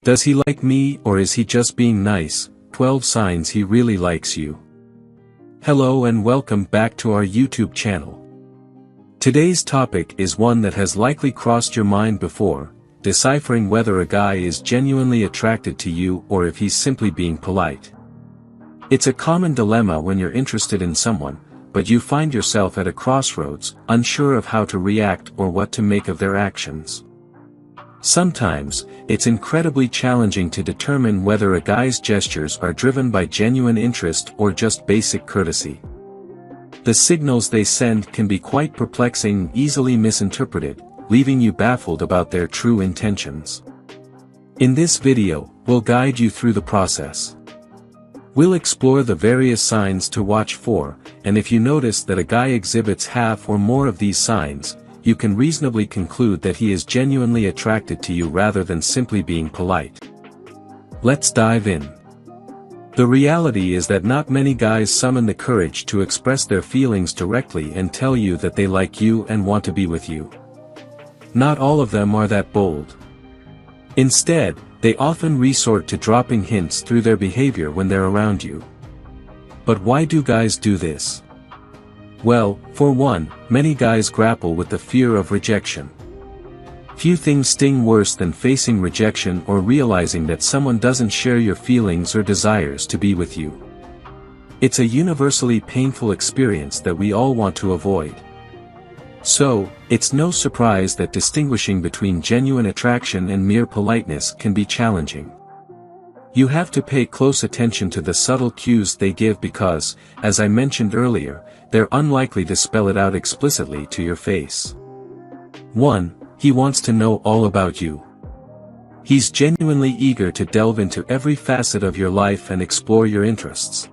Does he like me, or is he just being nice? 12 signs he really likes you. Hello and welcome back to our YouTube channel. Today's topic is one that has likely crossed your mind before, deciphering whether a guy is genuinely attracted to you or if he's simply being polite. It's a common dilemma when you're interested in someone, but you find yourself at a crossroads, unsure of how to react or what to make of their actions. Sometimes, it's incredibly challenging to determine whether a guy's gestures are driven by genuine interest or just basic courtesy. The signals they send can be quite perplexing and easily misinterpreted, leaving you baffled about their true intentions. In this video, we'll guide you through the process. We'll explore the various signs to watch for, and if you notice that a guy exhibits half or more of these signs, you can reasonably conclude that he is genuinely attracted to you rather than simply being polite. Let's dive in. The reality is that not many guys summon the courage to express their feelings directly and tell you that they like you and want to be with you. Not all of them are that bold. Instead, they often resort to dropping hints through their behavior when they're around you. But why do guys do this? Well, for one, many guys grapple with the fear of rejection. Few things sting worse than facing rejection or realizing that someone doesn't share your feelings or desires to be with you. It's a universally painful experience that we all want to avoid. So, it's no surprise that distinguishing between genuine attraction and mere politeness can be challenging. You have to pay close attention to the subtle cues they give because, as I mentioned earlier, they're unlikely to spell it out explicitly to your face. 1. He wants to know all about you. He's genuinely eager to delve into every facet of your life and explore your interests.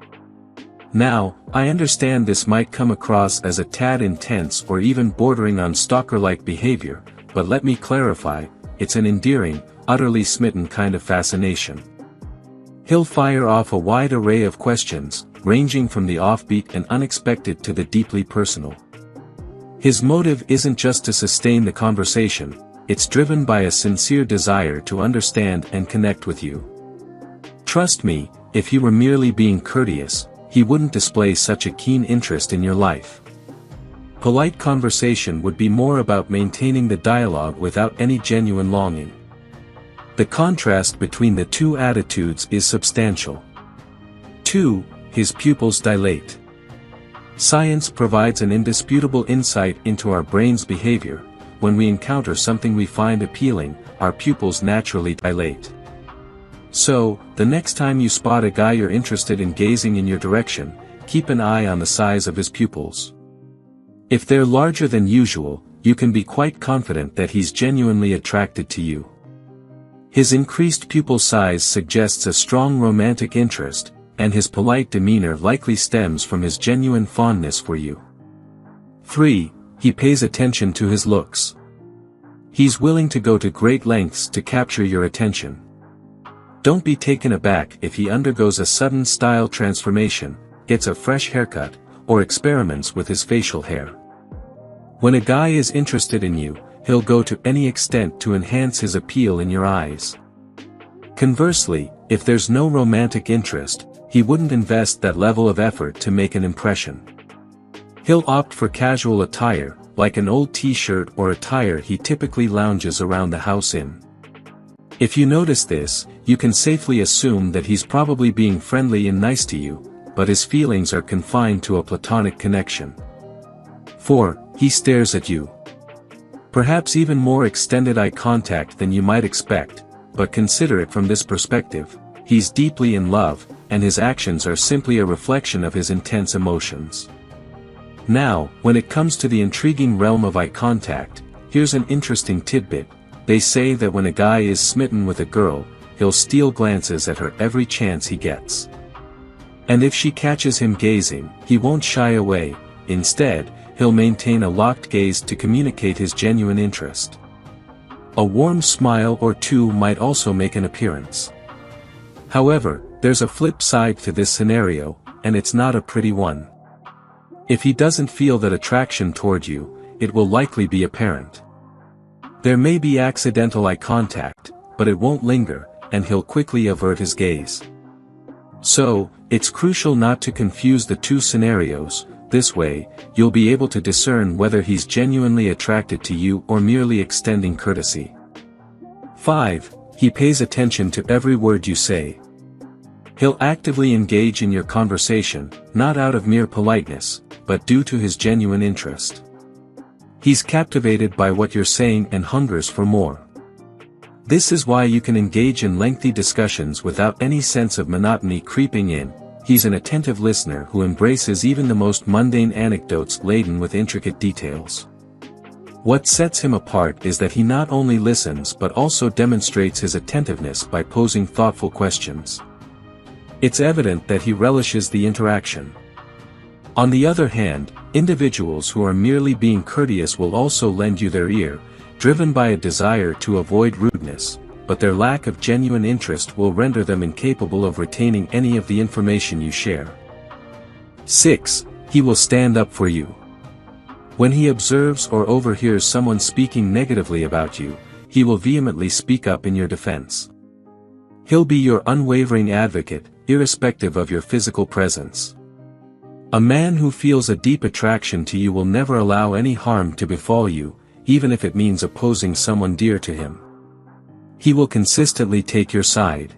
Now, I understand this might come across as a tad intense or even bordering on stalker-like behavior, but let me clarify, it's an endearing, utterly smitten kind of fascination. He'll fire off a wide array of questions, ranging from the offbeat and unexpected to the deeply personal. His motive isn't just to sustain the conversation, it's driven by a sincere desire to understand and connect with you. Trust me, if he were merely being courteous, he wouldn't display such a keen interest in your life. Polite conversation would be more about maintaining the dialogue without any genuine longing. The contrast between the two attitudes is substantial. 2. His pupils dilate. Science provides an indisputable insight into our brain's behavior. When we encounter something we find appealing, our pupils naturally dilate. So, the next time you spot a guy you're interested in gazing in your direction, keep an eye on the size of his pupils. If they're larger than usual, you can be quite confident that he's genuinely attracted to you. His increased pupil size suggests a strong romantic interest, and his polite demeanor likely stems from his genuine fondness for you. 3. He pays attention to his looks. He's willing to go to great lengths to capture your attention. Don't be taken aback if he undergoes a sudden style transformation, gets a fresh haircut, or experiments with his facial hair. When a guy is interested in you, he'll go to any extent to enhance his appeal in your eyes. Conversely, if there's no romantic interest, he wouldn't invest that level of effort to make an impression. He'll opt for casual attire, like an old t-shirt or attire he typically lounges around the house in. If you notice this, you can safely assume that he's probably being friendly and nice to you, but his feelings are confined to a platonic connection. 4. He stares at you. Perhaps even more extended eye contact than you might expect, but consider it from this perspective: he's deeply in love, and his actions are simply a reflection of his intense emotions. Now, when it comes to the intriguing realm of eye contact, here's an interesting tidbit. They say that when a guy is smitten with a girl, he'll steal glances at her every chance he gets. And if she catches him gazing, he won't shy away. Instead, he'll maintain a locked gaze to communicate his genuine interest. A warm smile or two might also make an appearance. However, there's a flip side to this scenario, and it's not a pretty one. If he doesn't feel that attraction toward you, it will likely be apparent. There may be accidental eye contact, but it won't linger, and he'll quickly avert his gaze. So, it's crucial not to confuse the two scenarios. This way, you'll be able to discern whether he's genuinely attracted to you or merely extending courtesy. 5. He pays attention to every word you say. He'll actively engage in your conversation, not out of mere politeness, but due to his genuine interest. He's captivated by what you're saying and hungers for more. This is why you can engage in lengthy discussions without any sense of monotony creeping in. He's an attentive listener who embraces even the most mundane anecdotes laden with intricate details. What sets him apart is that he not only listens but also demonstrates his attentiveness by posing thoughtful questions. It's evident that he relishes the interaction. On the other hand, individuals who are merely being courteous will also lend you their ear, driven by a desire to avoid rudeness, but their lack of genuine interest will render them incapable of retaining any of the information you share. 6. He will stand up for you. When he observes or overhears someone speaking negatively about you, he will vehemently speak up in your defense. He'll be your unwavering advocate, irrespective of your physical presence. A man who feels a deep attraction to you will never allow any harm to befall you, even if it means opposing someone dear to him. He will consistently take your side.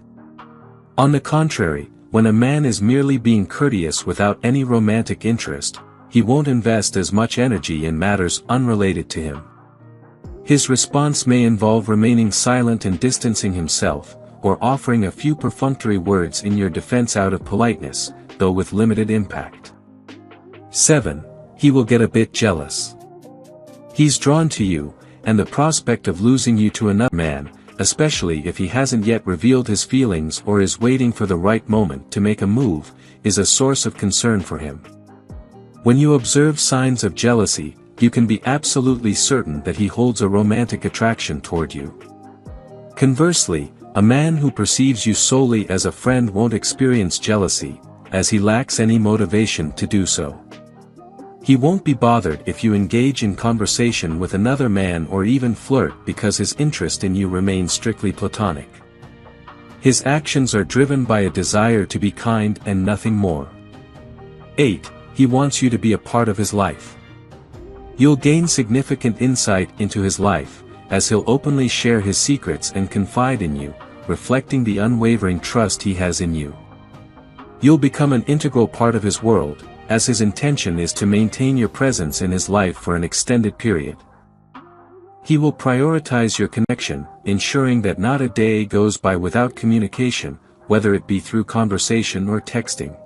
On the contrary, when a man is merely being courteous without any romantic interest, he won't invest as much energy in matters unrelated to him. His response may involve remaining silent and distancing himself, or offering a few perfunctory words in your defense out of politeness, though with limited impact. 7. He will get a bit jealous. He's drawn to you, and the prospect of losing you to another man, especially if he hasn't yet revealed his feelings or is waiting for the right moment to make a move, is a source of concern for him. When you observe signs of jealousy, you can be absolutely certain that he holds a romantic attraction toward you. Conversely, a man who perceives you solely as a friend won't experience jealousy, as he lacks any motivation to do so. He won't be bothered if you engage in conversation with another man or even flirt because his interest in you remains strictly platonic. His actions are driven by a desire to be kind and nothing more. 8. He wants you to be a part of his life. You'll gain significant insight into his life, as he'll openly share his secrets and confide in you, reflecting the unwavering trust he has in you. You'll become an integral part of his world, as his intention is to maintain your presence in his life for an extended period. He will prioritize your connection, ensuring that not a day goes by without communication, whether it be through conversation or texting.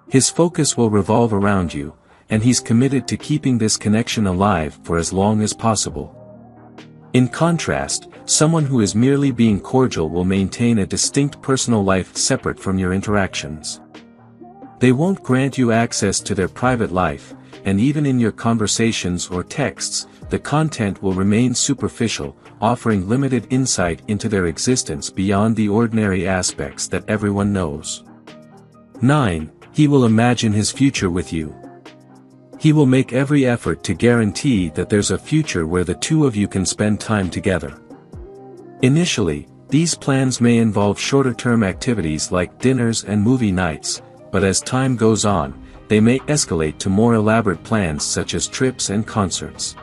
His focus will revolve around you, and he's committed to keeping this connection alive for as long as possible. In contrast, someone who is merely being cordial will maintain a distinct personal life separate from your interactions. They won't grant you access to their private life, and even in your conversations or texts, the content will remain superficial, offering limited insight into their existence beyond the ordinary aspects that everyone knows. 9. He will imagine his future with you. He will make every effort to guarantee that there's a future where the two of you can spend time together. Initially, these plans may involve shorter-term activities like dinners and movie nights, but as time goes on, they may escalate to more elaborate plans such as trips and concerts.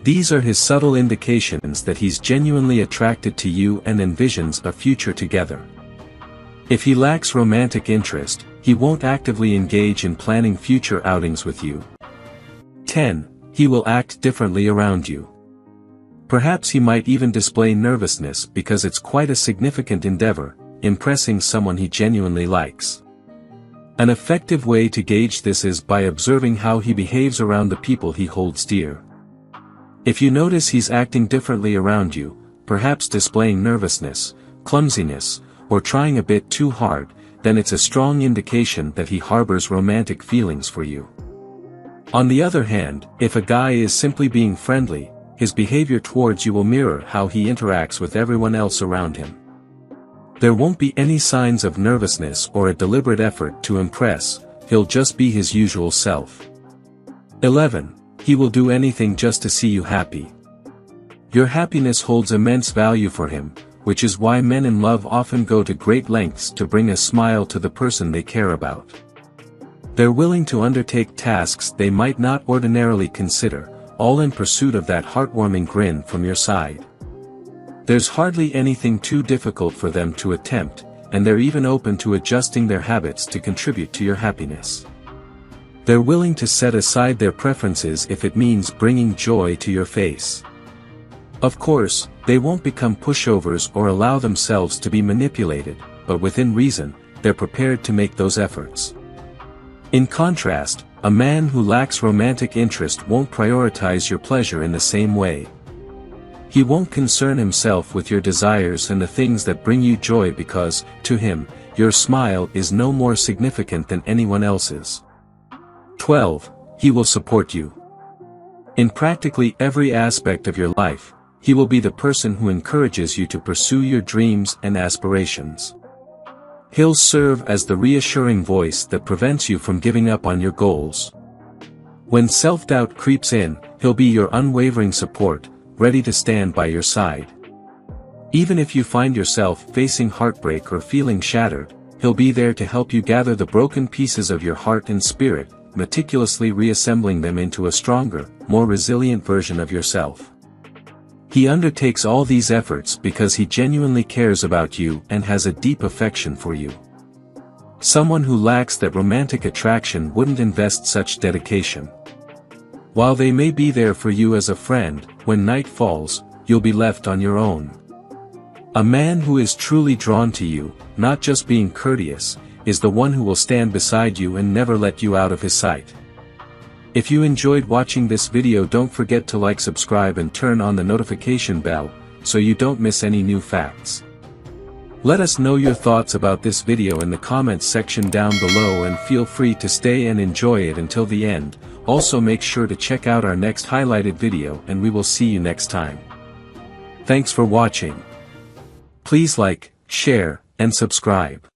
These are his subtle indications that he's genuinely attracted to you and envisions a future together. If he lacks romantic interest, he won't actively engage in planning future outings with you. 10. He will act differently around you. Perhaps he might even display nervousness because it's quite a significant endeavor, impressing someone he genuinely likes. An effective way to gauge this is by observing how he behaves around the people he holds dear. If you notice he's acting differently around you, perhaps displaying nervousness, clumsiness, or trying a bit too hard, then it's a strong indication that he harbors romantic feelings for you. On the other hand, if a guy is simply being friendly, his behavior towards you will mirror how he interacts with everyone else around him. There won't be any signs of nervousness or a deliberate effort to impress, he'll just be his usual self. 11. He will do anything just to see you happy. Your happiness holds immense value for him, which is why men in love often go to great lengths to bring a smile to the person they care about. They're willing to undertake tasks they might not ordinarily consider, all in pursuit of that heartwarming grin from your side. There's hardly anything too difficult for them to attempt, and they're even open to adjusting their habits to contribute to your happiness. They're willing to set aside their preferences if it means bringing joy to your face. Of course, they won't become pushovers or allow themselves to be manipulated, but within reason, they're prepared to make those efforts. In contrast, a man who lacks romantic interest won't prioritize your pleasure in the same way. He won't concern himself with your desires and the things that bring you joy because, to him, your smile is no more significant than anyone else's. 12. He will support you. In practically every aspect of your life, he will be the person who encourages you to pursue your dreams and aspirations. He'll serve as the reassuring voice that prevents you from giving up on your goals. When self-doubt creeps in, he'll be your unwavering support, ready to stand by your side. Even if you find yourself facing heartbreak or feeling shattered, he'll be there to help you gather the broken pieces of your heart and spirit, meticulously reassembling them into a stronger, more resilient version of yourself. He undertakes all these efforts because he genuinely cares about you and has a deep affection for you. Someone who lacks that romantic attraction wouldn't invest such dedication. While they may be there for you as a friend, when night falls, you'll be left on your own. A man who is truly drawn to you, not just being courteous, is the one who will stand beside you and never let you out of his sight. If you enjoyed watching this video, don't forget to like, subscribe and turn on the notification bell, so you don't miss any new facts. Let us know your thoughts about this video in the comments section down below and feel free to stay and enjoy it until the end. Also make sure to check out our next highlighted video and we will see you next time. Thanks for watching. Please like, share, and subscribe.